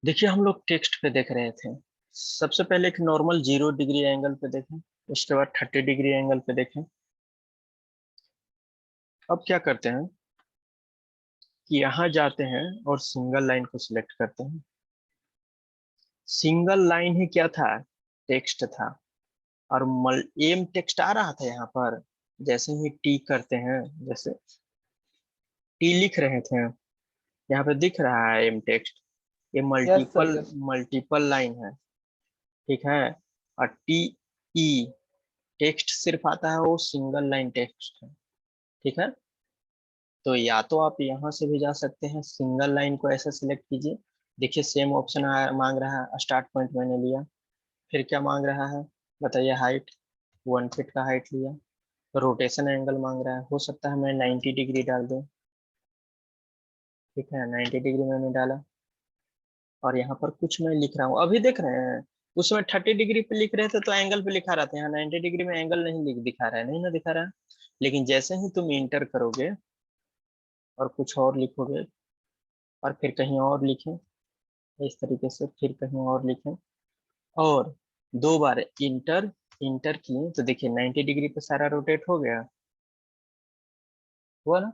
देखिए हम लोग टेक्स्ट पे देख रहे थे। सबसे पहले एक नॉर्मल 0 डिग्री एंगल पे देखें, उसके बाद 30 डिग्री एंगल पे देखें। अब क्या करते हैं कि यहाँ जाते हैं और सिंगल लाइन को सिलेक्ट करते हैं। सिंगल लाइन ही क्या था, टेक्स्ट था। और एम टेक्स्ट आ रहा था यहाँ पर। जैसे ही टी करते हैं, जैसे टी लिख रहे थे, यहाँ पे दिख रहा है एम टेक्स्ट। ये yes sir, multiple yes. Multiple line है, ठीक है। और टी ई टेक्स्ट सिर्फ आता है, वो सिंगल लाइन टेक्स्ट है, ठीक है। तो या तो आप यहाँ से भी जा सकते हैं, सिंगल लाइन को ऐसे सिलेक्ट कीजिए। देखिए सेम ऑप्शन मांग रहा है, स्टार्ट पॉइंट मैंने लिया। फिर क्या मांग रहा है बताइए, हाइट 1 फीट का हाइट लिया। रोटेशन एंगल मांग रहा है, हो सकता है मैं 90 डिग्री डाल दूं, ठीक है। 90 डिग्री मैंने डाला। और यहाँ पर कुछ मैं लिख रहा हूँ, अभी देख रहे हैं। उसमें 30 डिग्री पे लिख रहे थे तो एंगल पे लिखा रहा था, यहाँ 90 डिग्री में एंगल नहीं दिखा रहा है, नहीं ना दिखा रहा है। लेकिन जैसे ही तुम इंटर करोगे और कुछ और लिखोगे, और फिर कहीं और लिखें, इस तरीके से फिर कहीं और लिखें, और 2 बार इंटर इंटर किए तो देखिए 90 डिग्री पे सारा रोटेट हो गया, हुआ ना।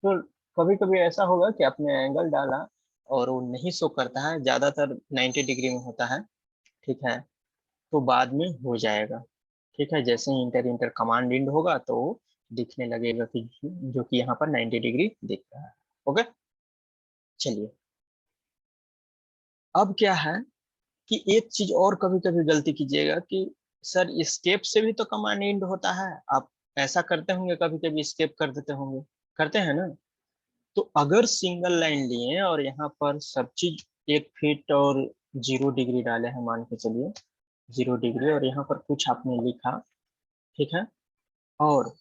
तो कभी कभी ऐसा होगा कि आपने एंगल डाला और वो नहीं शो करता है, ज्यादातर 90 डिग्री में होता है, ठीक है। तो बाद में हो जाएगा, ठीक है। जैसे ही इंटर इंटर कमांड इंड होगा तो वो दिखने लगेगा कि जो कि यहाँ पर 90 डिग्री दिख रहा है। ओके, चलिए। अब क्या है कि एक चीज और कभी कभी गलती कीजिएगा कि सर स्केप से भी तो कमांड इंड होता है। आप ऐसा करते होंगे, कभी कभी स्केप कर देते होंगे, करते हैं ना। तो अगर सिंगल लाइन लिए और यहाँ पर सब चीज 1 फीट और 0 डिग्री डाले हैं, मान के चलिए 0 डिग्री, और यहाँ पर कुछ आपने लिखा, ठीक है, और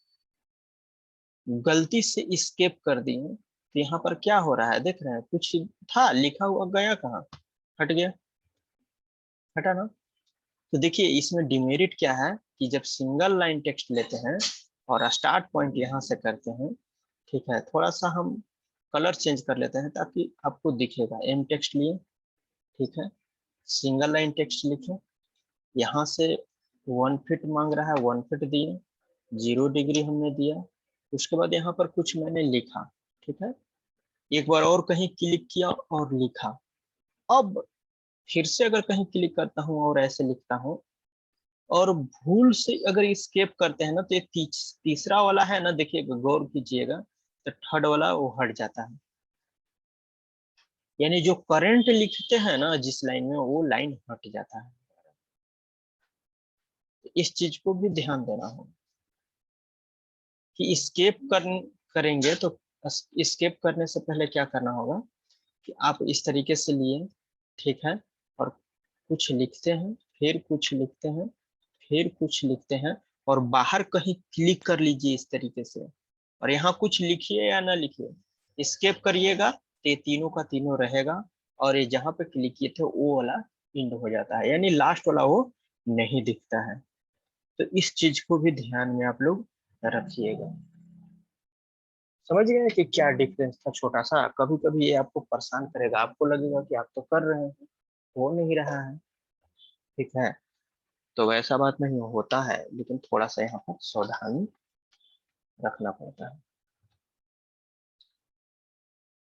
गलती से स्केप कर दिए, तो यहाँ पर क्या हो रहा है देख रहे हैं, कुछ था लिखा हुआ, गया कहाँ, हट गया, हटा ना। तो देखिए इसमें डिमेरिट क्या है कि जब सिंगल लाइन टेक्स्ट लेते हैं और स्टार्ट पॉइंट यहाँ से करते हैं, ठीक है, थोड़ा सा हम कलर चेंज कर लेते हैं ताकि आपको दिखेगा। एम टेक्स्ट लिए, ठीक है, सिंगल लाइन टेक्स्ट लिखे, यहाँ से 1 फीट मांग रहा है, 1 फीट दिए, 0 डिग्री हमने दिया। उसके बाद यहाँ पर कुछ मैंने लिखा, ठीक है, एक बार और कहीं क्लिक किया और लिखा। अब फिर से अगर कहीं क्लिक करता हूँ और ऐसे लिखता हूँ, और भूल से अगर स्केप करते हैं ना, तो ये तीसरा वाला है ना, देखिएगा गौर कीजिएगा, तो थर्ड वाला वो हट जाता है। यानी जो करंट लिखते हैं ना जिस लाइन में, वो लाइन हट जाता है। तो इस चीज को भी ध्यान देना होगा कि करेंगे तो स्केप करने से पहले क्या करना होगा कि आप इस तरीके से लिए, ठीक है, और कुछ लिखते हैं, फिर कुछ लिखते हैं, फिर कुछ लिखते हैं, और बाहर कहीं क्लिक कर लीजिए इस तरीके से। और यहाँ कुछ लिखिए या ना लिखिए, स्केप करिएगा तो ये तीनों का तीनों रहेगा, और ये जहाँ पे क्लिक किए थे वो वाला इंड हो जाता है, यानी लास्ट वाला वो नहीं दिखता है। तो इस चीज को भी ध्यान में आप लोग रखिएगा। समझ गए कि क्या डिफरेंस था छोटा सा। कभी कभी ये आपको परेशान करेगा, आपको लगेगा कि आप तो कर रहे हैं, हो नहीं रहा है, ठीक है। तो वैसा बात नहीं होता है, लेकिन थोड़ा सा यहाँ पर सावधानी रखना पड़ता है।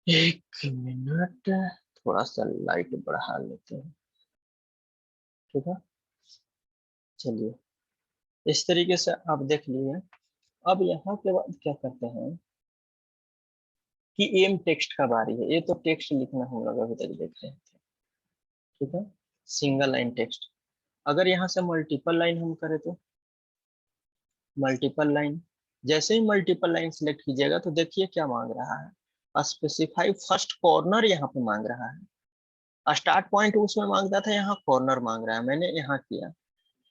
1 मिनट, थोड़ा सा लाइट बढ़ा लेते हैं, ठीक है। चलिए, इस तरीके से आप देख लिए। अब यहाँ के बाद क्या करते हैं कि एम टेक्स्ट का बारी है। ये तो टेक्स्ट लिखना हम लोग अभी तक देख रहे थे, ठीक है, सिंगल लाइन टेक्स्ट। अगर यहाँ से मल्टीपल लाइन हम करें तो मल्टीपल लाइन, जैसे ही मल्टीपल लाइन सिलेक्ट कीजिएगा तो देखिए क्या मांग रहा है, स्पेसिफाई फर्स्ट कॉर्नर यहाँ पे मांग रहा है। स्टार्ट पॉइंट उसमें मांगता था, यहाँ कॉर्नर मांग रहा है, मैंने यहाँ किया।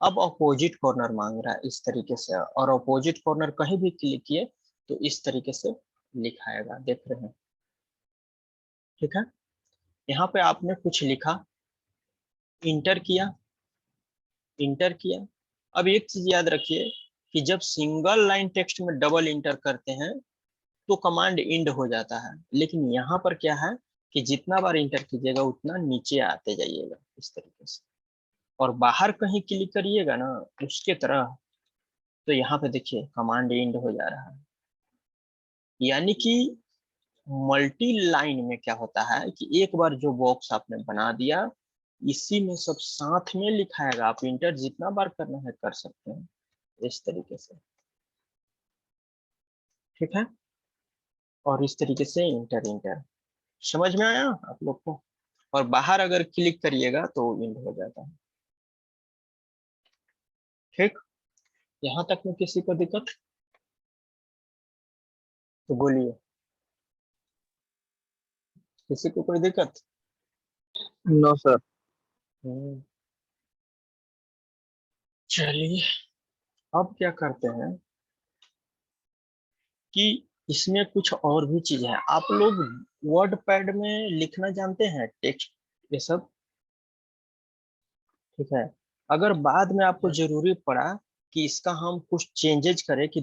अब अपोजिट कॉर्नर मांग रहा है इस तरीके से, और अपोजिट कॉर्नर कहीं भी क्लिक किए तो इस तरीके से लिखाएगा, देख रहे हैं, ठीक है। यहाँ पे आपने कुछ लिखा, इंटर किया, इंटर किया। अब एक चीज याद रखिए कि जब सिंगल लाइन टेक्स्ट में डबल इंटर करते हैं तो कमांड इंड हो जाता है, लेकिन यहाँ पर क्या है कि जितना बार इंटर कीजिएगा उतना नीचे आते जाइएगा इस तरीके से। और बाहर कहीं क्लिक करिएगा ना उसके तरह, तो यहाँ पे देखिए कमांड एंड हो जा रहा है। यानी कि मल्टी लाइन में क्या होता है कि एक बार जो बॉक्स आपने बना दिया, इसी में सब साथ में लिखाएगा। आप इंटर जितना बार करना है कर सकते हैं इस तरीके से, ठीक है। और इस तरीके से इंटर इंटर समझ में आया आप लोग को। और बाहर अगर क्लिक करिएगा तो इंड हो जाता है, ठीक। यहाँ तक में किसी को दिक्कत तो बोलिए, किसी को कोई दिक्कत? No sir. हम्म, चलिए अब क्या करते हैं कि इसमें कुछ और भी चीज है। आप लोग वर्ड पैड में लिखना जानते हैं टेक्स्ट ये सब, ठीक है। अगर बाद में आपको जरूरी पड़ा कि इसका हम कुछ चेंजेज करें कि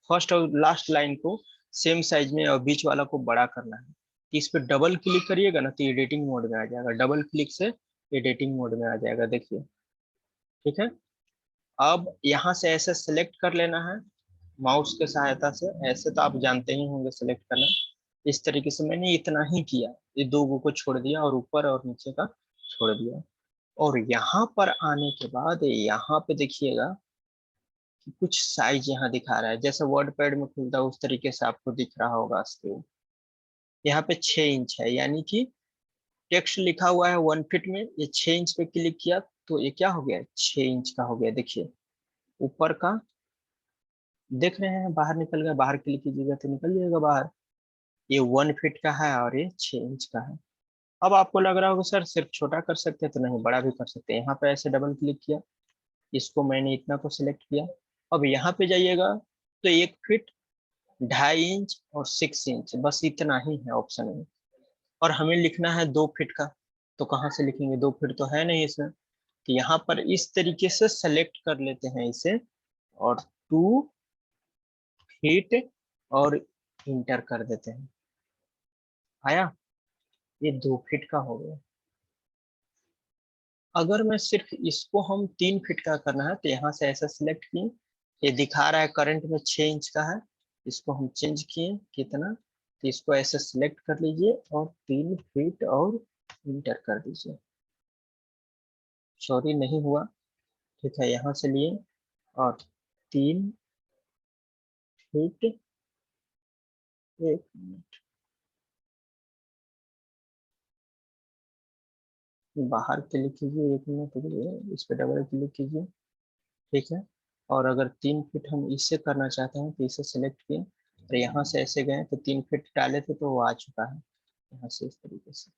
फर्स्ट और लास्ट लाइन को सेम साइज में और बीच वाला को बड़ा करना है, कि इस पर डबल क्लिक करिएगा ना तो एडिटिंग मोड में आ जाएगा। डबल क्लिक से एडिटिंग मोड में आ जाएगा, देखिए, ठीक है। अब यहाँ से ऐसे सेलेक्ट कर लेना है माउस के सहायता से। ऐसे तो आप जानते ही होंगे सेलेक्ट करना। इस तरीके से मैंने इतना ही किया, ये दो को छोड़ दिया और ऊपर और नीचे का छोड़ दिया। और यहाँ पर आने के बाद यहाँ पे देखिएगा कि कुछ साइज यहाँ दिखा रहा है, जैसे वर्ड पैड में खुलता है उस तरीके से आपको दिख रहा होगा स्क्रीन। यहाँ पे 6 इंच है, यानी कि टेक्स्ट लिखा हुआ है 1 फीट में, ये 6 इंच पे क्लिक किया तो ये क्या हो गया, 6 इंच का हो गया। देखिए ऊपर का देख रहे हैं, बाहर निकल गया। बाहर क्लिक कीजिएगा तो निकल जाएगा बाहर। ये 1 फीट का है और ये 6 इंच का है। अब आपको लग रहा होगा सर सिर्फ छोटा कर सकते हैं, तो नहीं, बड़ा भी कर सकते हैं। यहाँ पे ऐसे डबल क्लिक किया, इसको मैंने इतना को सिलेक्ट किया। अब यहाँ पे जाइएगा तो 1 फीट, 2.5 इंच और 6 इंच, बस इतना ही है ऑप्शन में। और हमें लिखना है 2 फीट का, तो कहाँ से लिखेंगे, 2 फीट तो है नहीं इसमें। तो यहाँ पर इस तरीके से सेलेक्ट कर लेते हैं इसे, और 2 फीट और इंटर कर देते हैं। आया, ये 2 फीट का हो गया। अगर मैं सिर्फ इसको हम 3 फीट का करना है तो यहाँ से ऐसा सिलेक्ट किए, ये दिखा रहा है करंट में 6 इंच का है, इसको हम चेंज किए कितना, तो इसको ऐसे सिलेक्ट कर लीजिए और 3 फीट और इंटर कर दीजिए। सॉरी नहीं हुआ, ठीक है। यहाँ से लिए और 3 फीट, 1 मिनट, बाहर क्लिक कीजिए, 1 मिनट के लिए इस पर डबल क्लिक कीजिए, ठीक है। और अगर 3 फीट हम इससे करना चाहते हैं तो इसे सिलेक्ट किए और यहाँ से ऐसे गए तो 3 फीट डाले थे तो वो आ चुका है यहाँ से इस तरीके से।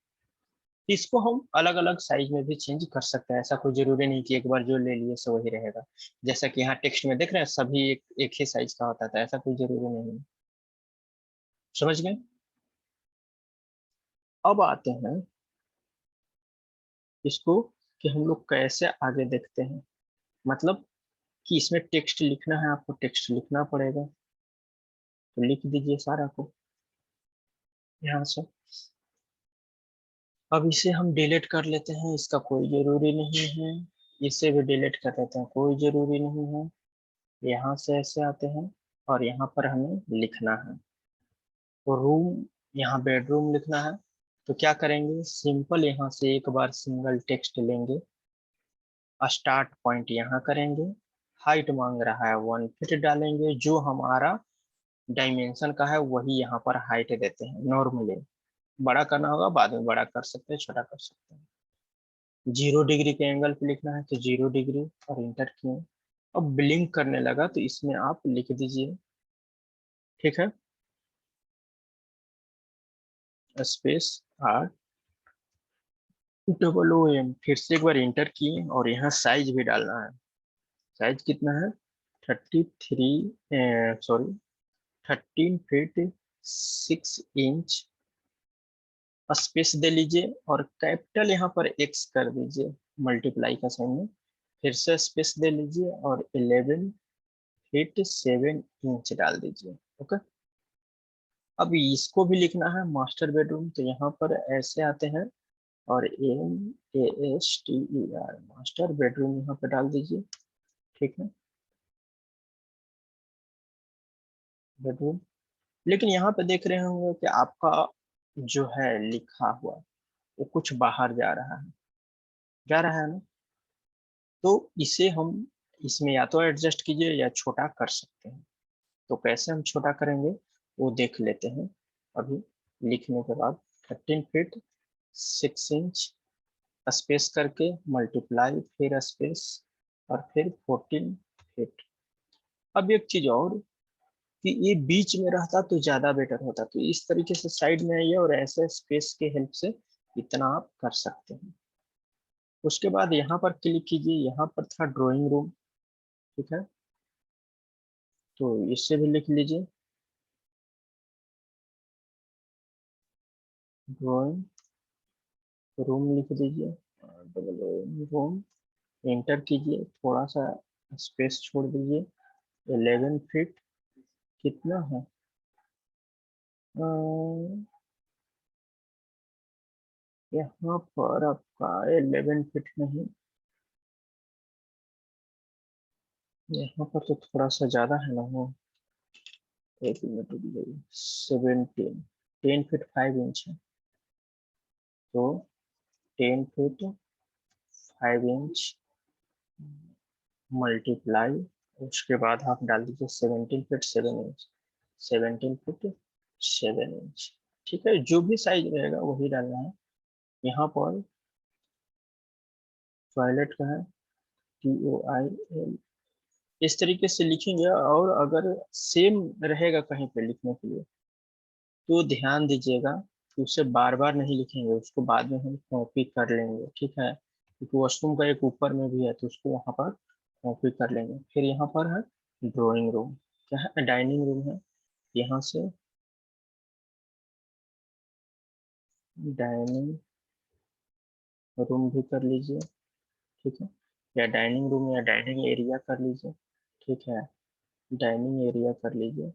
इसको हम अलग अलग साइज में भी चेंज कर सकते हैं, ऐसा कोई जरूरी नहीं कि एक बार जो ले लिए सो वही रहेगा। जैसा कि यहाँ टेक्स्ट में देख रहे हैं सभी एक ही साइज का होता था, ऐसा कोई जरूरी नहीं है। समझ गए। अब आते हैं इसको कि हम लोग कैसे आगे देखते हैं, मतलब कि इसमें टेक्स्ट लिखना है, आपको टेक्स्ट लिखना पड़ेगा, तो लिख दीजिए सारा को यहाँ से। अब इसे हम डिलीट कर लेते हैं, इसका कोई जरूरी नहीं है। इसे भी डिलीट कर लेते हैं, कोई जरूरी नहीं है। यहाँ से ऐसे आते हैं और यहाँ पर हमें लिखना है, तो रूम, यहाँ बेडरूम लिखना है। तो क्या करेंगे, सिंपल यहाँ से एक बार सिंगल टेक्स्ट लेंगे, स्टार्ट पॉइंट यहाँ करेंगे, हाइट मांग रहा है 1 फीट डालेंगे, जो हमारा डायमेंशन का है वही यहाँ पर हाइट देते हैं नॉर्मली। बड़ा करना होगा बाद में बड़ा कर सकते हैं, छोटा कर सकते हैं। 0 डिग्री के एंगल पे लिखना है तो 0 डिग्री और इंटर किए। अब ब्लिंक करने लगा तो इसमें आप लिख दीजिए, ठीक है, स्पेस ROOM, फिर से एक बार इंटर किए और यहाँ साइज भी डालना है। साइज कितना है, 33, सॉरी 13 फीट 6 इंच। स्पेस दे लीजिए और कैपिटल यहाँ पर एक्स कर दीजिए, मल्टीप्लाई का साइन में। फिर से स्पेस दे लीजिए और 11 फीट 7 इंच डाल दीजिए, ओके। अब इसको भी लिखना है मास्टर बेडरूम, तो यहाँ पर ऐसे आते हैं और MASTER मास्टर बेडरूम यहाँ पे डाल दीजिए, ठीक है, बेडरूम। लेकिन यहाँ पे देख रहे होंगे कि आपका जो है लिखा हुआ वो कुछ बाहर जा रहा है, ना। तो इसे हम इसमें या तो एडजस्ट कीजिए या छोटा कर सकते हैं। तो कैसे हम छोटा करेंगे वो देख लेते हैं अभी लिखने के बाद। 13 फीट 6 इंच स्पेस करके मल्टीप्लाई फिर स्पेस और फिर 14 फीट। अब एक चीज और कि ये बीच में रहता तो ज्यादा बेटर होता, तो इस तरीके से साइड में आइए और ऐसे स्पेस के हेल्प से इतना आप कर सकते हैं। उसके बाद यहाँ पर क्लिक कीजिए, यहाँ पर था ड्राइंग रूम, ठीक है, तो इससे भी लिख लीजिए ड्राइंग रूम लिख दीजिए, रूम एंटर कीजिए, थोड़ा सा स्पेस छोड़ दीजिए। 11 फीट कितना है, यहाँ पर आपका 11 फीट नहीं, यहाँ पर तो थोड़ा सा ज्यादा है ना, वो 17 10 फीट 5 इंच है, तो 10 फीट 5 इंच मल्टीप्लाई, उसके बाद आप डाल दीजिए 17 फीट 7 इंच, 17 फीट 7 इंच, ठीक है, जो भी साइज रहेगा वही डालना है। यहाँ पर टॉयलेट का है TOIL, इस तरीके से लिखेंगे। और अगर सेम रहेगा कहीं पे लिखने के लिए तो ध्यान दीजिएगा कि उसे बार बार नहीं लिखेंगे, उसको बाद में हम कॉपी कर लेंगे, ठीक है, क्योंकि वॉशरूम का एक ऊपर में भी है तो उसको वहां पर कॉपी कर लेंगे। फिर यहाँ पर है ड्राइंग रूम, क्या है, डाइनिंग रूम है, यहाँ से डाइनिंग रूम भी कर लीजिए, ठीक है, या डाइनिंग रूम या डाइनिंग एरिया कर लीजिए, ठीक है, डाइनिंग एरिया कर लीजिए,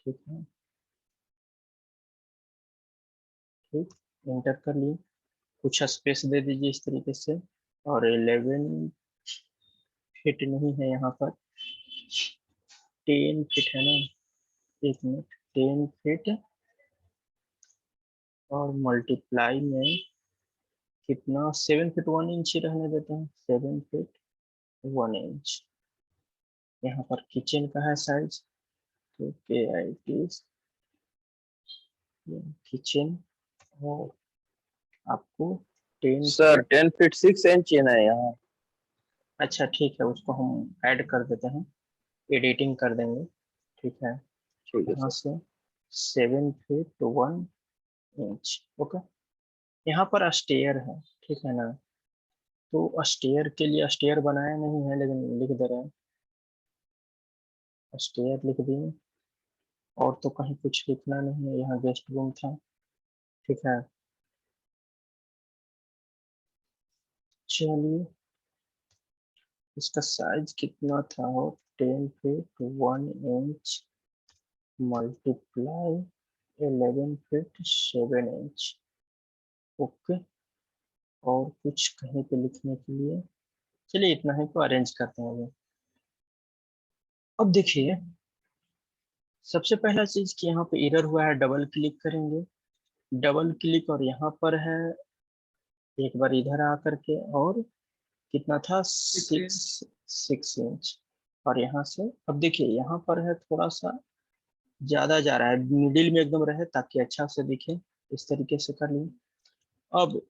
ठीक है, ठीक, एंटर कर लिए, कुछ स्पेस दे दीजिए इस तरीके से। और 11 फीट नहीं है यहाँ पर, 10 फीट है ना, 1 मिनट, 10 फीट और मल्टीप्लाई में कितना, 7 फीट 1 इंच ही रहने देते हैं, 7 फीट 1 इंच। यहाँ पर किचन का है साइज, तो KIT किचन, और आपको 10 सर फीट 10 फीट 6 इंच है ना यहाँ। अच्छा ठीक है, उसको हम ऐड कर देते हैं, एडिटिंग कर देंगे, ठीक है, ठीक है यहाँ सर। से 7 फीट 1 इंच, ओके। यहाँ पर स्टेयर है, ठीक है ना, तो स्टेयर के लिए स्टेयर बनाया नहीं है लेकिन लिख दे रहे हैं, स्टेयर लिख दिए, और तो कहीं कुछ लिखना नहीं है, यहाँ गेस्ट रूम था, ठीक है। चलिए इसका साइज कितना था, और 10 feet 1 inch multiply 11 feet 7 inch, okay. और कुछ कहीं पे लिखने के लिए, चलिए इतना ही तो अरेंज करते हैं अभी। अब देखिए सबसे पहला चीज कि यहाँ पे एरर हुआ है, डबल क्लिक करेंगे, डबल क्लिक और यहाँ पर है, एक बार इधर आ करके, और कितना था, 6 इंच, और यहाँ से अब देखिए यहाँ पर है थोड़ा सा ज्यादा जा रहा है, मिडिल में एकदम रहे ताकि अच्छा से दिखे, इस तरीके से कर लीजिए। अब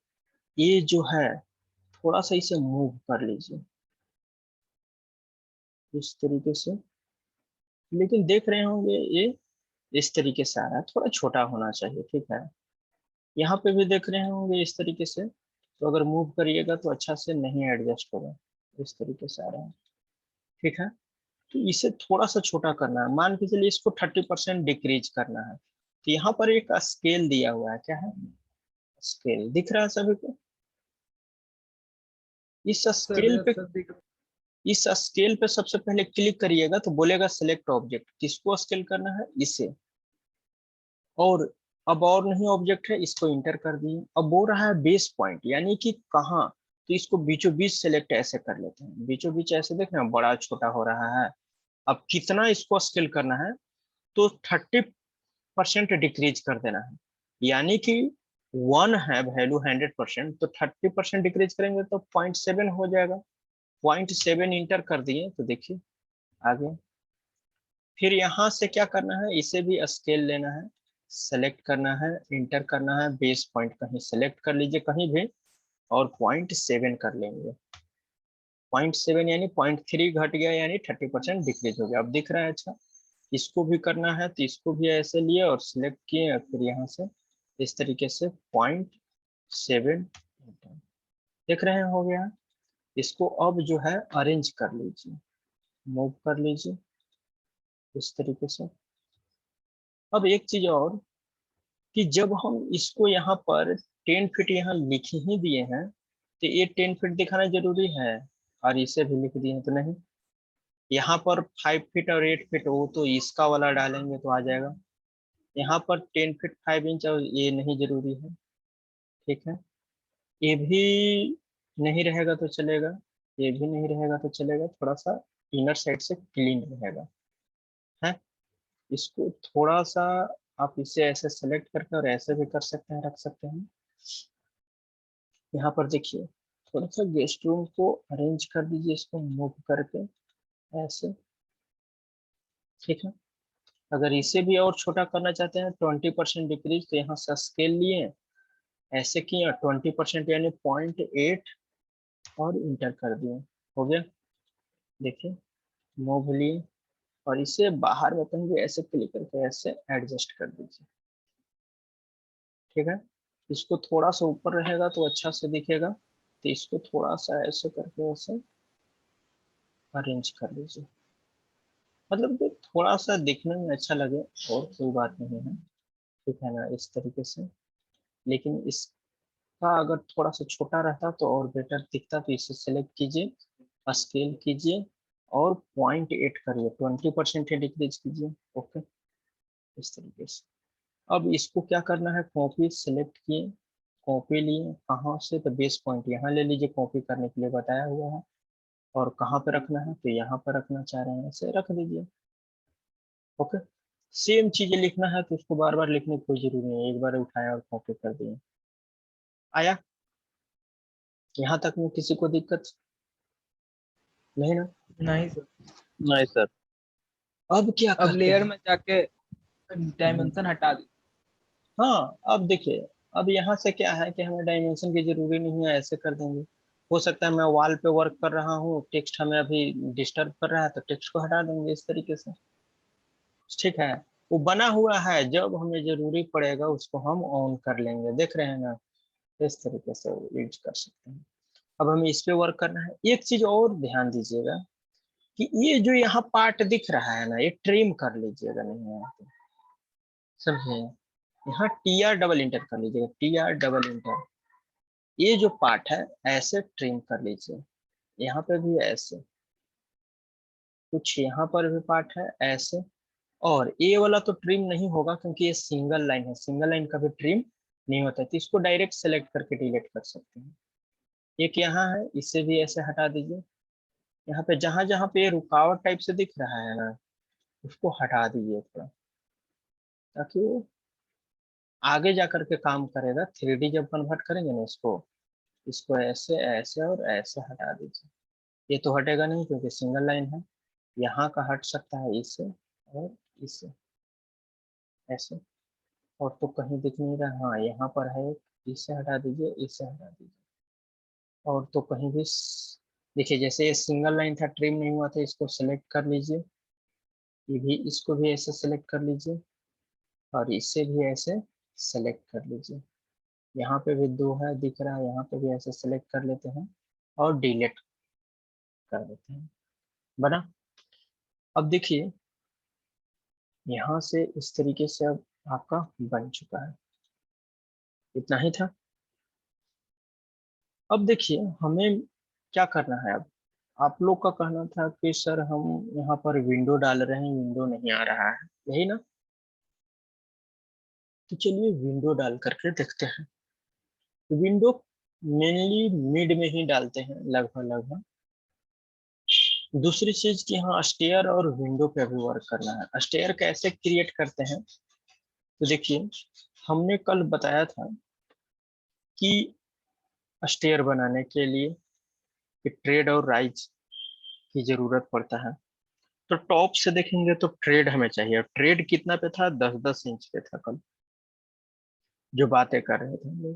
ये जो है थोड़ा सा इसे मूव कर लीजिए इस तरीके से, लेकिन देख रहे होंगे ये इस तरीके से आ रहा है, थोड़ा छोटा होना चाहिए, ठीक है। यहाँ पे भी देख रहे होंगे इस तरीके से, तो अगर मूव करिएगा तो अच्छा से नहीं एडजस्ट होगा, इस तरीके से आ रहा है, ठीक है। तो इसे थोड़ा सा छोटा करना है, मान के चलिए इसको 30% डिक्रीज करना है, तो यहाँ पर एक स्केल दिया हुआ है, क्या है, स्केल दिख रहा है सभी को, इस स्केल पे, इस स्केल पे सबसे पहले क्लिक करिएगा तो बोलेगा सिलेक्ट ऑब्जेक्ट, किसको स्केल करना है, इसे, और अब और नहीं ऑब्जेक्ट है, इसको इंटर कर दिए। अब बोल रहा है बेस पॉइंट, यानी कि कहाँ, तो इसको बीचों बीच सेलेक्ट ऐसे कर लेते हैं, बीचों बीच ऐसे, देख रहे हैं बड़ा छोटा हो रहा है। अब कितना इसको स्केल करना है, तो 30% डिक्रीज कर देना है, यानी कि 1 है वैल्यू 100%, तो 30% डिक्रीज करेंगे तो 0.7 हो जाएगा। 0.7 इंटर कर दिए तो देखिए आ गया। फिर यहाँ से क्या करना है, इसे भी स्केल लेना है, सेलेक्ट करना है, इंटर करना है, बेस पॉइंट कहीं सेलेक्ट कर लीजिए कहीं भी, और 0.7 कर लेंगे। 0.7 यानी 0.3 घट गया, यानी 30% डिक्रीज हो गया। अब दिख रहा है अच्छा। इसको भी करना है तो इसको भी ऐसे लिए और सिलेक्ट किए, और फिर यहाँ से इस तरीके से 0.7 देख रहे हैं हो गया। इसको अब जो है अरेंज कर लीजिए, मूव कर लीजिए इस तरीके से। अब एक चीज और, कि जब हम इसको यहाँ पर 10 फीट यहाँ लिख ही दिए हैं, तो ये 10 फीट दिखाना जरूरी है, और इसे भी लिख दिए तो नहीं। यहाँ पर 5 फीट और 8 फीट वो तो इसका वाला डालेंगे तो आ जाएगा। यहाँ पर 10 फीट 5 इंच और ये नहीं जरूरी है, ठीक है। ये भी नहीं रहेगा तो चलेगा, ये भी नहीं रहेगा तो चलेगा, थोड़ा सा इनर साइड से क्लीन रहेगा है। इसको थोड़ा सा आप इसे ऐसे सेलेक्ट करके और ऐसे भी कर सकते हैं, रख सकते हैं। यहाँ पर देखिए थोड़ा सा गेस्ट रूम को अरेंज कर दीजिए, इसको मूव करके ऐसे, ठीक है। अगर इसे भी और छोटा करना चाहते हैं 20% डिक्रीज, तो यहाँ से स्केल लिए, ऐसे किए 20% यानी 0.8 और इंटर कर दिए, हो गया। देखिए मूव लिए और इसे बाहर में कहीं भी ऐसे क्लिक करके ऐसे एडजस्ट कर दीजिए, ठीक है। इसको थोड़ा सा ऊपर रहेगा तो अच्छा से दिखेगा, तो इसको थोड़ा सा ऐसे करके ऐसे अरेंज कर लीजिए, मतलब कि थोड़ा सा दिखने में अच्छा लगे, और कोई बात नहीं है, ठीक है ना, इस तरीके से। लेकिन इसका अगर थोड़ा सा छोटा रहता तो और बेटर दिखता, तो इसे सेलेक्ट कीजिए, स्केल कीजिए और 0.8 करिए, 20% डिक्रीज कीजिए, ओके, इस तरीके से। अब इसको क्या करना है, कॉपी सेलेक्ट किए, कॉपी लिए, कहाँ से, तो बेस पॉइंट यहाँ ले लीजिए, कॉपी करने के लिए बताया हुआ है। और कहाँ पे रखना है, तो यहाँ पर रखना चाह रहे हैं, इसे रख दीजिए, ओके। सेम चीजें लिखना है तो उसको बार बार लिखने की कोई जरूरी नहीं है, एक बार उठाया और कॉपी कर दिए। आया यहाँ तक में किसी को दिक्कत नहीं ना? नहीं सर। नहीं सर। अब क्या अब करते लेयर हैं, में जाके डायमेंशन हटा दी। हाँ अब देखिए, अब यहाँ से क्या है कि हमें डायमेंशन की जरूरी नहीं है, ऐसे कर देंगे। हो सकता है मैं वॉल पे वर्क कर रहा हूँ, टेक्स्ट हमें अभी डिस्टर्ब कर रहा है, तो टेक्स्ट को हटा देंगे इस तरीके से, ठीक है। वो बना हुआ है, जब हमें जरूरी पड़ेगा उसको हम ऑन कर लेंगे, देख रहे हैं ना, इस तरीके से यूज कर सकते हैं। अब हमें इस पे वर्क करना है। एक चीज और ध्यान दीजिएगा कि ये जो यहाँ पार्ट दिख रहा है ना, ये ट्रिम कर लीजिएगा, नहीं है तो समझे। यहाँ टी आर डबल इंटर कर लीजिएगा, टी आर डबल इंटर, ये जो पार्ट है ऐसे ट्रिम कर लीजिए, यहाँ पे भी ऐसे, कुछ यहाँ पर भी पार्ट है ऐसे। और ये वाला तो ट्रिम नहीं होगा क्योंकि ये सिंगल लाइन है, सिंगल लाइन का भी ट्रिम नहीं होता है, तो इसको डायरेक्ट सेलेक्ट करके डिलीट कर सकते हैं। एक यहाँ है, इसे भी ऐसे हटा दीजिए। यहाँ पे जहां जहां पे रुकावट टाइप से दिख रहा है ना, उसको हटा दीजिए थोड़ा, ताकि वो आगे जा करके काम करेगा। 3D जब कन्वर्ट करेंगे ना इसको, इसको ऐसे ऐसे और ऐसे हटा दीजिए। ये तो हटेगा नहीं क्योंकि सिंगल लाइन है, यहाँ का हट सकता है इससे और इससे, ऐसे। और तो कहीं दिख नहीं रहा, हाँ यहाँ पर है एक, इससे हटा दीजिए, इससे हटा दीजिए। और तो कहीं भी देखिए, जैसे ये सिंगल लाइन था, ट्रिम नहीं हुआ था, इसको सेलेक्ट कर लीजिए, ये भी, इसको भी ऐसे सेलेक्ट कर लीजिए, और इससे भी ऐसे सेलेक्ट कर लीजिए। यहाँ पे भी दो है दिख रहा है, यहाँ पे भी ऐसे सेलेक्ट कर लेते हैं और डिलीट कर देते हैं, बना। अब देखिए यहाँ से इस तरीके से अब आपका बन चुका है, इतना ही था। अब देखिए हमें क्या करना है। अब आप लोग का कहना था कि सर हम यहाँ पर विंडो डाल रहे हैं, विंडो नहीं आ रहा है, यही ना? तो चलिए विंडो डाल करके देखते हैं। विंडो मेनली मिड में ही डालते हैं लगभग। दूसरी चीज कि हाँ स्टेयर और विंडो पे भी वर्क करना है। स्टेयर कैसे क्रिएट करते हैं, तो देखिए हमने कल बताया था कि स्टेयर बनाने के लिए कि ट्रेड और राइज की जरूरत पड़ता है। तो टॉप से देखेंगे तो ट्रेड हमें चाहिए। ट्रेड कितना पे था, 10-10 इंच पे था कल जो बातें कर रहे थे हम लोग।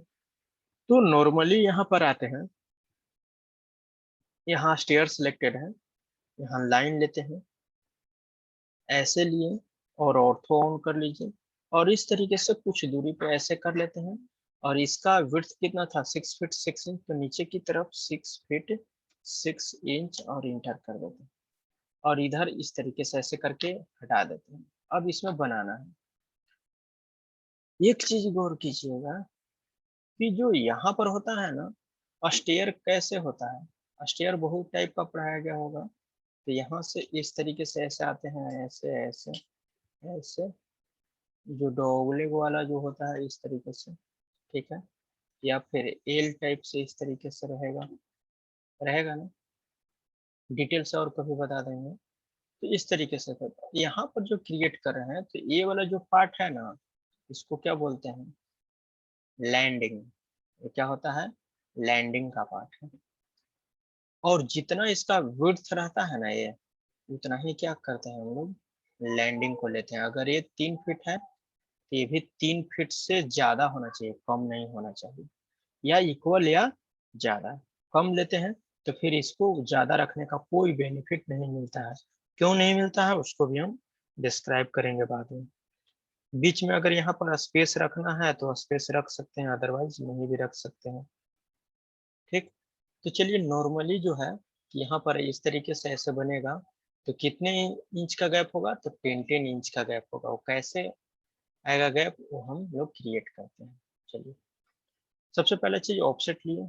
तो नॉर्मली यहाँ पर आते हैं, यहाँ स्टेयर सिलेक्टेड है, यहाँ लाइन लेते हैं, ऐसे लिए और ऑर्थो ऑन कर लीजिए और इस तरीके से कुछ दूरी पे ऐसे कर लेते हैं। और इसका विड्थ कितना था, 6 फीट 6 इंच, तो नीचे की तरफ 6 फीट 6 इंच और इंटर कर देते हैं और इधर इस तरीके से ऐसे करके हटा देते हैं। अब इसमें बनाना है, एक चीज गौर कीजिएगा कि जो यहाँ पर होता है ना, स्टेयर कैसे होता है, स्टेयर बहुत टाइप का पढ़ाया गया होगा। तो यहाँ से इस तरीके से ऐसे आते हैं, ऐसे ऐसे ऐसे, जो डॉगलेग वाला जो होता है इस तरीके से, ठीक है, या फिर एल टाइप से इस तरीके से रहेगा रहेगा ना, डिटेल से और कभी बता देंगे। तो इस तरीके से करता है। यहाँ पर जो क्रिएट कर रहे हैं तो ये वाला जो पार्ट है ना, इसको क्या बोलते हैं, लैंडिंग। ये क्या होता है, लैंडिंग का पार्ट है। और जितना इसका विड्थ रहता है ना, ये उतना ही क्या करते हैं हम लोग, लैंडिंग को लेते हैं। अगर ये 3 फीट है तो ये भी 3 फीट से ज्यादा होना चाहिए, कम नहीं होना चाहिए, या इक्वल या ज्यादा। कम लेते हैं तो फिर इसको ज्यादा रखने का कोई बेनिफिट नहीं मिलता है। क्यों नहीं मिलता है उसको भी हम डिस्क्राइब करेंगे बाद में। बीच में अगर यहाँ पर स्पेस रखना है तो स्पेस रख सकते हैं, अदरवाइज नहीं भी रख सकते हैं, ठीक। तो चलिए नॉर्मली जो है यहाँ पर इस तरीके से ऐसे बनेगा। तो कितने इंच का गैप होगा, तो 10-10 इंच का गैप होगा। वो कैसे आएगा गैप, वो हम लोग क्रिएट करते हैं। चलिए सबसे पहले चीज ऑफसेट लिए,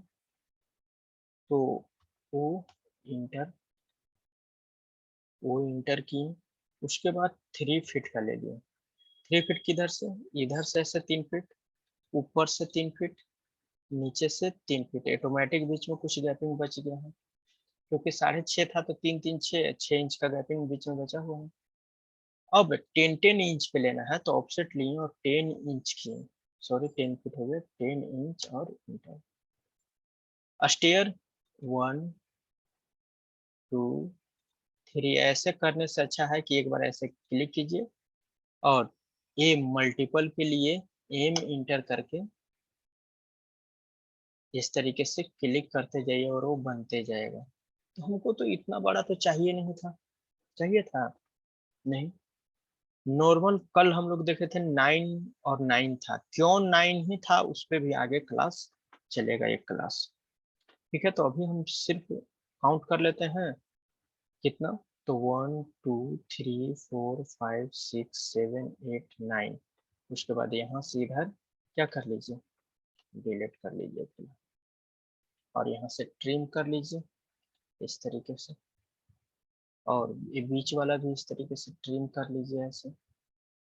तो ओ इंटर, ओ इंटर की, उसके बाद 3 फीट का ले लिया। 3 फीट किधर से, इधर से ऐसे 3 फीट, ऊपर से 3 फीट, नीचे से 3 फीट। ऑटोमेटिक बीच में कुछ गैपिंग बच गया है, क्योंकि 6.5 था तो 3-3 6 इंच का गैपिंग बीच में बचा हुआ है। अब 10-10 इंच पे लेना है तो ऑफसेट लिए और 10 इंच की, सॉरी 10 फीट हो गया, 10 इंच और इंटर। स्टेयर 1 2 3 ऐसे करने से अच्छा है कि एक बार ऐसे क्लिक कीजिए और ये मल्टीपल के लिए एम इंटर करके इस तरीके से क्लिक करते जाइए और वो बनते जाएगा। तो हमको तो इतना बड़ा तो चाहिए नहीं था, चाहिए था नहीं। नॉर्मल कल हम लोग देखे थे 9 और 9 था, क्यों 9 ही था उस पर भी आगे क्लास चलेगा, एक क्लास, ठीक है। तो अभी हम सिर्फ काउंट कर लेते हैं कितना, तो 1 2 3 4 5 6 7 8 9। उसके बाद यहाँ से इधर क्या कर लीजिए, डिलीट कर लीजिए फिर, और यहाँ से ट्रिम कर लीजिए इस तरीके से, और ये बीच वाला भी इस तरीके से ट्रिम कर लीजिए ऐसे,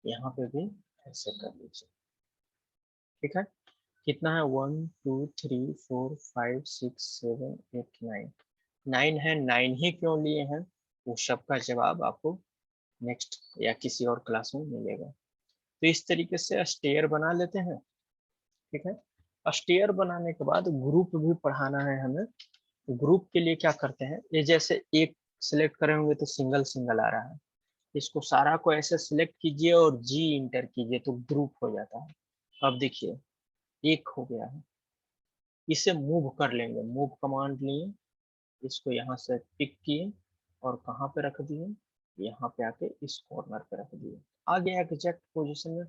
यहाँ पे भी ऐसे कर लीजिए, ठीक है। कितना है, 1 2 3 4 5 6 7 8 9, 9 है। 9 ही क्यों लिए हैं, वो सबका जवाब आपको नेक्स्ट या किसी और क्लास में मिलेगा। तो इस तरीके से स्टेयर बना लेते हैं, ठीक है। स्टेयर बनाने के बाद ग्रुप भी पढ़ाना है हमें। ग्रुप के लिए क्या करते हैं, ये जैसे एक सिलेक्ट करे होंगे तो सिंगल सिंगल आ रहा है, इसको सारा को ऐसे सिलेक्ट कीजिए और जी इंटर कीजिए तो ग्रुप हो जाता है। अब देखिए एक हो गया है, इसे मूव कर लेंगे, मूव कमांड लिए, इसको यहाँ से पिक किए और कहाँ पे रख दिए, यहाँ पे आके इस कॉर्नर पे रख दिए, आ गया एग्जैक्ट पोजीशन में,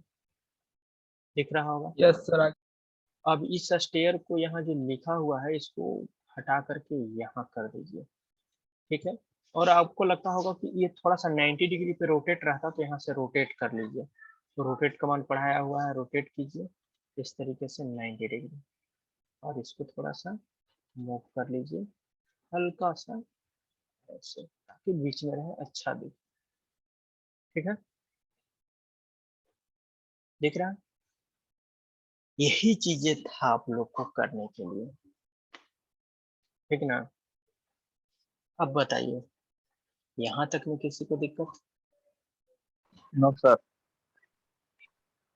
दिख रहा होगा। Yes sir. अब इस स्टेयर को यहाँ जो लिखा हुआ है इसको हटा करके यहाँ कर दीजिए, ठीक है। और आपको लगता होगा कि ये थोड़ा सा 90 डिग्री पे रोटेट रहता तो यहाँ से रोटेट कर लीजिए। तो रोटेट कमांड पढ़ाया हुआ है, रोटेट कीजिए इस तरीके से 90 डिग्री, और इसको थोड़ा सा मूव कर लीजिए हल्का सा ऐसे, ताकि बीच में रहे, अच्छा दिखे, ठीक है, दिख रहा है। यही चीजें था आप लोग को करने के लिए, ठीक ना। अब बताइए यहाँ तक में किसी को दिक्कत? No sir.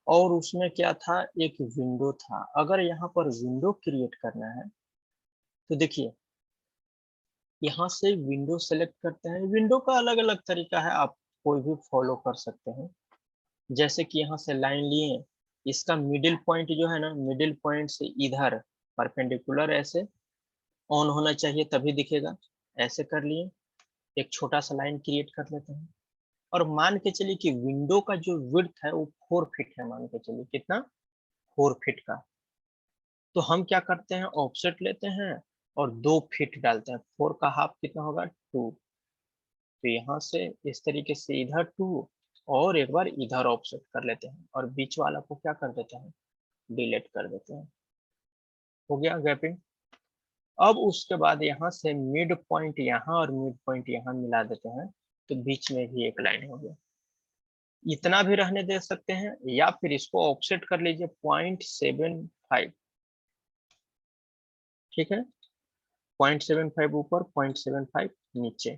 और उसमें क्या था, एक विंडो था। अगर यहाँ पर विंडो क्रिएट करना है तो देखिए यहाँ से विंडो सेलेक्ट करते हैं। विंडो का अलग अलग तरीका है, आप कोई भी फॉलो कर सकते हैं। जैसे कि यहाँ से लाइन लिए, इसका मिडिल पॉइंट जो है ना, मिडिल पॉइंट से इधर परपेंडिकुलर ऐसे ऑन होना चाहिए तभी दिखेगा। ऐसे कर लिए, एक छोटा सा लाइन क्रिएट कर लेते हैं और मान के चलिए कि विंडो का जो विड्थ है वो 4 फीट है। मान के चलिए कितना, 4 फीट का। तो हम क्या करते हैं, ऑफसेट लेते हैं और 2 फीट डालते हैं। 4 का हाफ कितना होगा, 2। तो यहाँ से इस तरीके से इधर 2 और एक बार इधर ऑफसेट कर लेते हैं और बीच वाला को क्या कर देते हैं, डिलीट कर देते हैं। हो गया गैपिंग। अब उसके बाद यहाँ से मिड पॉइंट यहाँ और मिड पॉइंट यहाँ मिला देते हैं, तो बीच में भी एक लाइन हो गया। इतना भी रहने दे सकते हैं या फिर इसको ऑफसेट कर लीजिए 0.75, ठीक है। 0.75 ऊपर, 0.75 नीचे,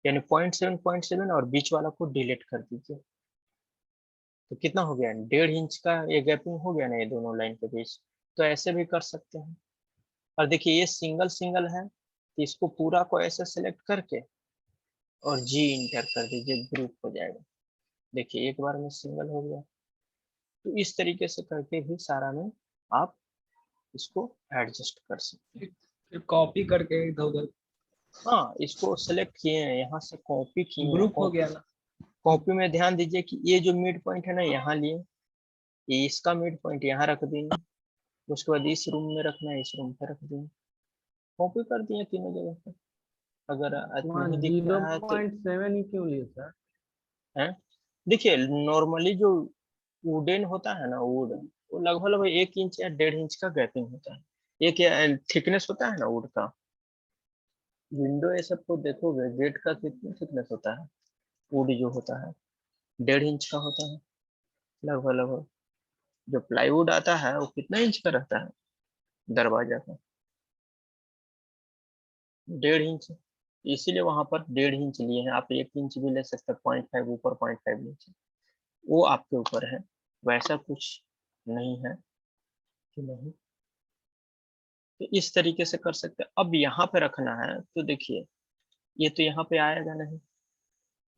यानी 0.7 और बीच वाला को डिलीट कर दीजिए। तो कितना हो गया, 1.5 इंच का ये गैपिंग हो गया ना ये दोनों लाइन के बीच। तो ऐसे भी कर सकते हैं। और देखिए ये सिंगल सिंगल है, तो इसको पूरा को ऐसे सेलेक्ट करके और जी इंटर कर दीजिए, ग्रुप हो जाएगा। देखिए एक बार में सिंगल हो गया। तो इस तरीके से करके भी सारा में आप इसको एडजस्ट कर सकते हैं। फिर कॉपी करके इधर उधर हाँ, इसको सेलेक्ट किए हैं, यहाँ से कॉपी किए हैं। ग्रुप हो गया ना। कॉपी में ध्यान दीजिए कि ये जो मिड पॉइंट है ना यहाँ लिए, ये इसका मिड पॉइंट यहाँ रख देंगे। उसके बाद इस रूम में रखना है, इस रूम पे रख देंगे। कॉपी कर दिए तीनों जगह पे। अगर वहाँ नहीं दिख जीरो रहा है तो पॉइंट सेवन ही क्यों लिए सर? है, देखिए नॉर्मली जो वुडन होता है ना, वुड, वो लगभग लगभग 1 इंच या 1.5 इंच का गैपिंग होता है। एक थिकनेस होता है ना वुड का। विंडो ये सब को देखोगे, गेट का कितना थिकनेस होता है, वुड जो होता है 1.5 इंच का होता है लगभग लगभग। जो प्लाईवुड आता है वो कितना इंच का रहता है दरवाजा का, 1.5 इंच। इसीलिए वहां पर 1.5 इंच लिए हैं। आप 1 इंच भी ले सकते हैं, 0.5 ऊपर 0.5 नीचे, वो आपके ऊपर है। वैसा कुछ नहीं है कि नहीं। तो इस तरीके से कर सकते हैं। अब यहाँ पे रखना है तो देखिए ये तो यहाँ पे आएगा नहीं,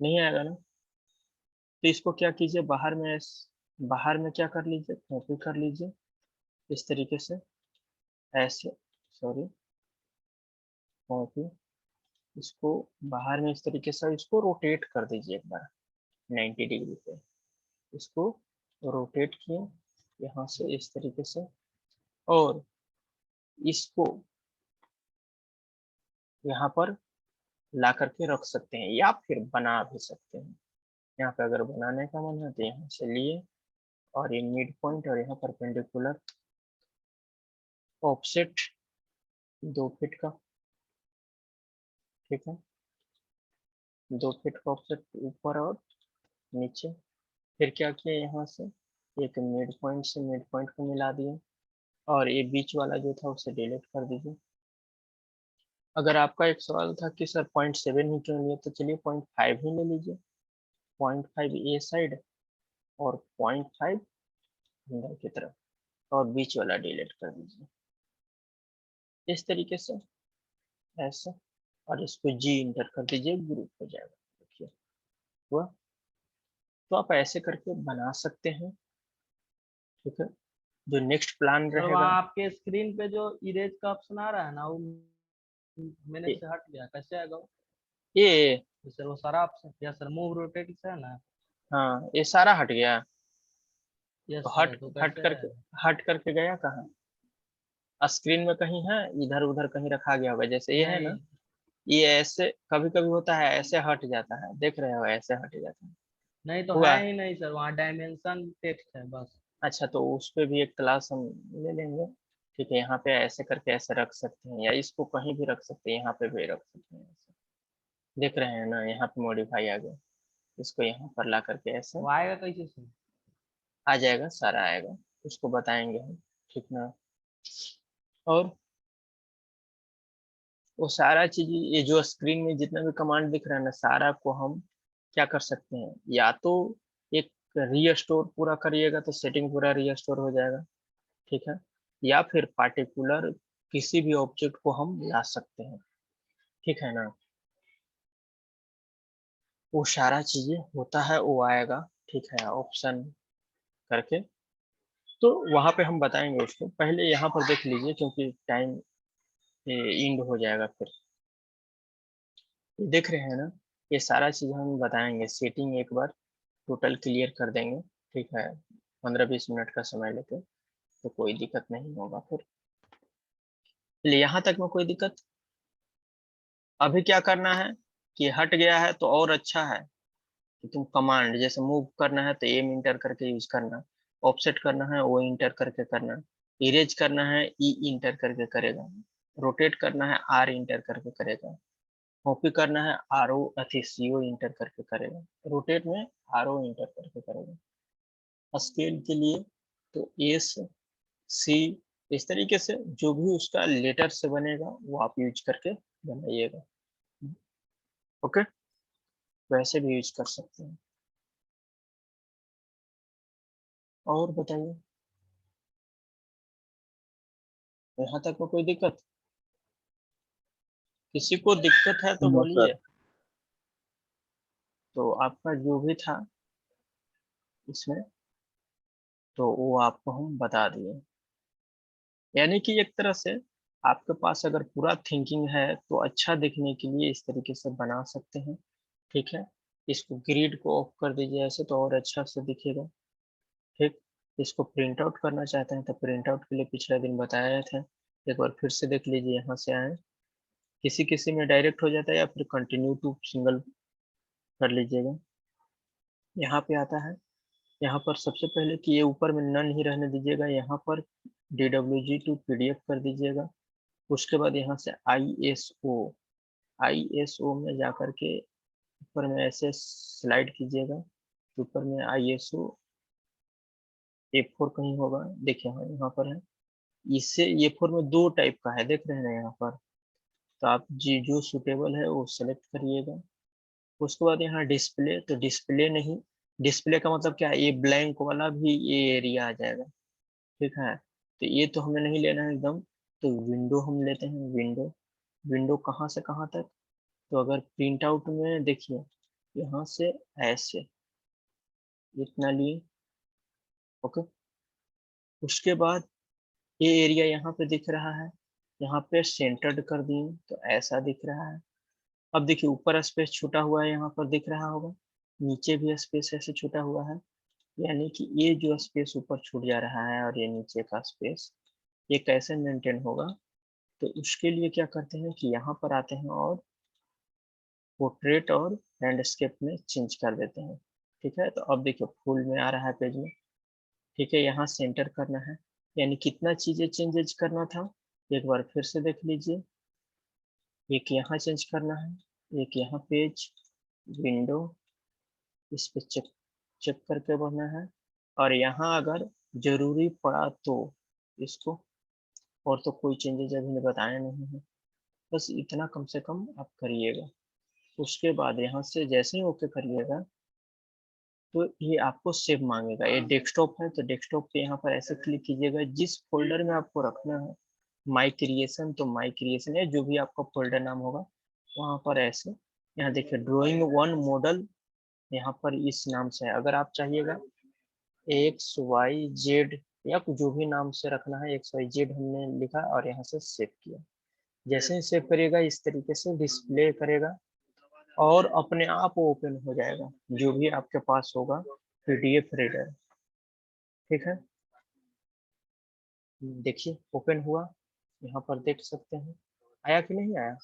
नहीं आएगा ना। तो इसको क्या कीजिए, बाहर में बाहर में क्या कर लीजिए, कॉपी कर लीजिए इस तरीके से, ऐसे, सॉरी, कॉपी। इसको बाहर में इस तरीके से इसको रोटेट कर दीजिए एक बार 90 डिग्री पे। इसको रोटेट किए यहाँ से इस तरीके से, और इसको यहाँ पर ला करके रख सकते हैं या फिर बना भी सकते हैं। यहाँ पे अगर बनाने का मन है तो यहाँ से लिए और ये मिड पॉइंट और यहाँ परपेंडिकुलर ऑफसेट 2 फीट का, ठीक है। 2 फीट का ऑफसेट ऊपर और नीचे। फिर क्या किया, यहाँ से एक मिड पॉइंट से मिड पॉइंट को मिला दिए और ये बीच वाला जो था उसे डिलीट कर दीजिए। अगर आपका एक सवाल था कि सर 0.7 ही क्यों लिए, तो चलिए 0.5 ही ले लीजिए। 0.5 ए साइड और 0.5 अंदर की तरफ, और बीच वाला डिलीट कर दीजिए इस तरीके से, ऐसे। और इसको जी इंटर कर दीजिए, ग्रुप हो जाएगा। देखिए हुआ। तो आप ऐसे करके बना सकते हैं, ठीक है। जो नेक्स्ट प्लान सर वहाँ रहेगा, आपके स्क्रीन पे जो इरेज का ऑप्शन आ रहा है ना, वो मैंने ये से हट गया, कैसे आएगा वो? ये तो सर वो सारा ऑप्शन, या सर मूव रोटेट से है ना? हाँ ये सारा हट गया। यस तो सर, तो कैसे हट करके गया कहाँ, स्क्रीन में कहीं है, इधर उधर कहीं रखा गया होगा। जैसे ये है ना, नहीं ये ऐसे कभी कभी होता है, ऐसे हट जाता है, देख रहे हो, ऐसे हट जाता है। नहीं तो है हुआ। ही नहीं सर, वहाँ डायमेंशन टेक्स्ट है बस। अच्छा, तो उस पे भी एक क्लास हम ले लेंगे, ठीक है। यहाँ पे ऐसे करके ऐसे रख सकते हैं या इसको कहीं भी रख सकते हैं, यहाँ पे भी रख सकते हैं ऐसे। देख रहे हैं ना, यहाँ पे मॉडिफाई आ गया। इसको यहाँ पर ला करके ऐसे वो आएगा कैसे सर? आ जाएगा, सारा आएगा। उसको बताएंगे हम, ठीक ना। और वो सारा चीज, ये जो स्क्रीन में जितना भी कमांड दिख रहा है ना, सारा को हम क्या कर सकते हैं, या तो एक रीस्टोर पूरा करिएगा तो सेटिंग पूरा रीस्टोर हो जाएगा, ठीक है, या फिर पार्टिकुलर किसी भी ऑब्जेक्ट को हम ला सकते हैं, ठीक है ना। वो सारा चीजें होता है, वो आएगा, ठीक है, ऑप्शन करके। तो वहां पे हम बताएंगे उसको, पहले यहाँ पर देख लीजिए क्योंकि टाइम एंड हो जाएगा फिर। ये देख रहे हैं ना, ये सारा चीज हम बताएंगे, सेटिंग एक बार टोटल क्लियर कर देंगे, ठीक है, 15-20 मिनट का समय लेके, तो कोई दिक्कत नहीं होगा फिर। चलिए यहाँ तक में कोई दिक्कत। अभी क्या करना है कि हट गया है तो और अच्छा है कि तुम कमांड जैसे मूव करना है तो एम इंटर करके यूज करना, ऑफसेट करना है ओ इंटर करके करना, इरेज करना है ई इंटर करके करेगा, रोटेट करना है आर इंटर करके करेगा, कॉपी करना है आर ओ अथी सी ओ इंटर करके करेगा, रोटेट में आर ओ इंटर करके करेगा, स्केल के लिए तो एस सी, इस तरीके से जो भी उसका लेटर से बनेगा वो आप यूज करके बनाइएगा, ओके, वैसे भी यूज कर सकते हैं। और बताइए, यहाँ तक में कोई दिक्कत, किसी को दिक्कत है तो नो बोलिए। सर। तो आपका जो भी था इसमें, तो वो आपको हम बता दिए, यानी कि एक तरह से आपके पास अगर पूरा थिंकिंग है तो अच्छा दिखने के लिए इस तरीके से बना सकते हैं, ठीक है। इसको ग्रिड को ऑफ कर दीजिए ऐसे तो और अच्छा से दिखेगा, ठीक। इसको प्रिंट आउट करना चाहते हैं तो प्रिंट आउट के लिए पिछले दिन बताए थे, एक बार फिर से देख लीजिए, यहाँ से आए, किसी किसी में डायरेक्ट हो जाता है या फिर कंटिन्यू टू सिंगल कर लीजिएगा, यहाँ पे आता है। यहाँ पर सबसे पहले कि ये ऊपर में नन ही रहने दीजिएगा, यहाँ पर DWG टू PDF कर दीजिएगा, उसके बाद यहाँ से ISO में जाकर के ऊपर में ऐसे स्लाइड कीजिएगा, ऊपर में ISO A4 कहीं होगा, देखिए हाँ यहाँ पर है, इससे A4 में दो टाइप का है, देख रहे हैं ना यहाँ पर, तो आप जी जो सुटेबल है वो सेलेक्ट करिएगा। उसके बाद यहाँ डिस्प्ले, तो डिस्प्ले नहीं, डिस्प्ले का मतलब क्या है, ये ब्लैंक वाला भी ये एरिया आ जाएगा, ठीक है, तो ये तो हमें नहीं लेना है एकदम, तो विंडो हम लेते हैं, विंडो, विंडो कहाँ से कहाँ तक, तो अगर प्रिंट आउट में देखिए यहाँ से ऐसे इतना लिए, ओके। उसके बाद ये एरिया यहाँ पे दिख रहा है, यहाँ पे सेंटर्ड कर दिए तो ऐसा दिख रहा है। अब देखिए ऊपर स्पेस छूटा हुआ है, यहाँ पर दिख रहा होगा, नीचे भी स्पेस ऐसे छूटा हुआ है, यानी कि ये जो स्पेस ऊपर छूट जा रहा है और ये नीचे का स्पेस, ये कैसे मेंटेन होगा, तो उसके लिए क्या करते हैं कि यहाँ पर आते हैं और पोर्ट्रेट और लैंडस्केप में चेंज कर देते हैं, ठीक है। तो अब देखिए फुल में आ रहा है पेज में, ठीक है, यहाँ सेंटर करना है, यानी कितना चीजें चेंजेज करना था, एक बार फिर से देख लीजिए, एक यहाँ चेंज करना है, एक यहाँ पेज, विंडो, इस पे चेक चेक करके बढ़ना है, और यहाँ अगर जरूरी पड़ा तो इसको, और तो कोई चेंजेस अभी ने बताया नहीं है, बस इतना कम से कम आप करिएगा। उसके बाद यहाँ से जैसे ही ओके करिएगा तो ये आपको सेव मांगेगा, ये डेस्कटॉप है तो डेस्कटॉप पे यहाँ पर ऐसे क्लिक कीजिएगा, जिस फोल्डर में आपको रखना है, माई क्रिएशन तो माई क्रिएशन है, जो भी आपका फोल्डर नाम होगा वहाँ पर ऐसे, यहाँ देखिए ड्राइंग वन मॉडल, यहाँ पर इस नाम से है, अगर आप चाहिएगा XYZ या जो भी नाम से रखना है, XYZ हमने लिखा और यहाँ से सेव किया, जैसे ही सेव करिएगा इस तरीके से डिस्प्ले करेगा और अपने आप ओपन हो जाएगा, जो भी आपके पास होगा PDF रीडर, ठीक है। देखिए ओपन हुआ, यहाँ पर देख सकते हैं, आया कि नहीं आया।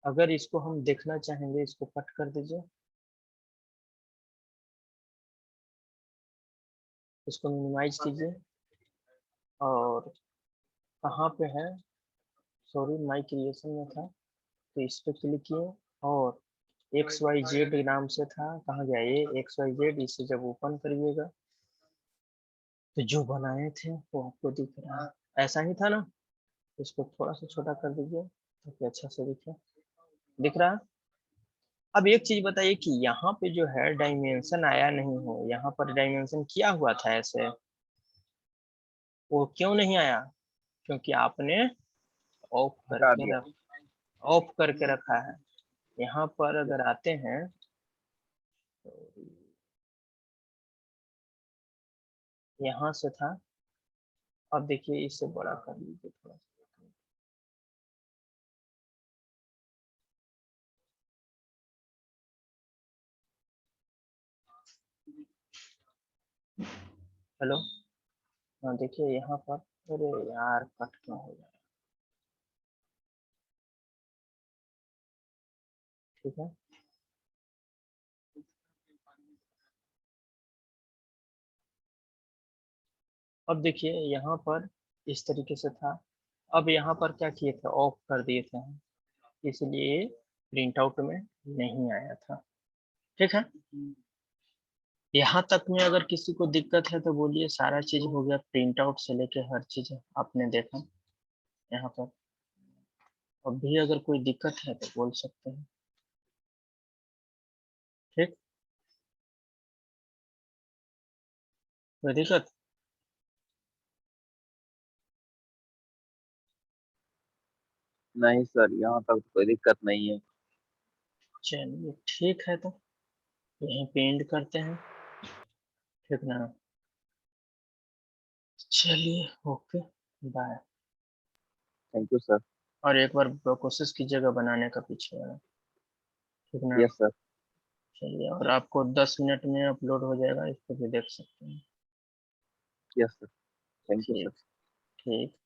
अगर इसको हम देखना चाहेंगे, इसको कट कर दीजिए, इसको मिनिमाइज कीजिए, और कहाँ पे है, सॉरी माई क्रिएशन में था, तो इस पे क्लिक किए, और XYZ नाम से था, कहाँ गया ये XYZ, इसे जब ओपन करिएगा तो जो बनाए थे वो आपको दिख रहा है, ऐसा ही था ना। इसको थोड़ा सा छोटा कर दीजिए ताकि अच्छा से दिखे, दिख रहा है। अब एक चीज बताइए कि यहाँ पे जो है डायमेंशन आया नहीं हो, यहाँ पर डायमेंशन किया हुआ था ऐसे, वो क्यों नहीं आया? क्योंकि आपने ऑफ हटा करके दिया। ऑफ करके रखा है। यहाँ पर अगर आते हैं तो यहाँ से था, अब देखिए इससे बड़ा कर लीजिए थोड़ा सा। हेलो, हाँ देखिए यहाँ पर, अरे यार कट क्यों हो गया? ठीक है, अब देखिए यहाँ पर इस तरीके से था। अब यहाँ पर क्या किए थे, ऑफ कर दिए थे हम, इसलिए प्रिंट आउट में नहीं आया था। ठीक है, यहाँ तक में अगर किसी को दिक्कत है तो बोलिए। सारा चीज हो गया, प्रिंट आउट से लेके हर चीज आपने देखा यहाँ पर। अब भी अगर कोई दिक्कत है तो बोल सकते हैं। ठीक, कोई दिक्कत? नहीं सर, यहाँ तक तो कोई दिक्कत नहीं है। चलिए ठीक है, तो यहीं पे एंड करते हैं। ठीक ना, चलिए okay, bye. Thank you sir. और एक बार कोशिश कीजिएगा बनाने का पीछे वाला। ठीक ना, यस सर। चलिए। और आपको 10 मिनट में अपलोड हो जाएगा, इस पर भी देख सकते हैं। Yes sir. थैंक यू ठीक, सर। ठीक।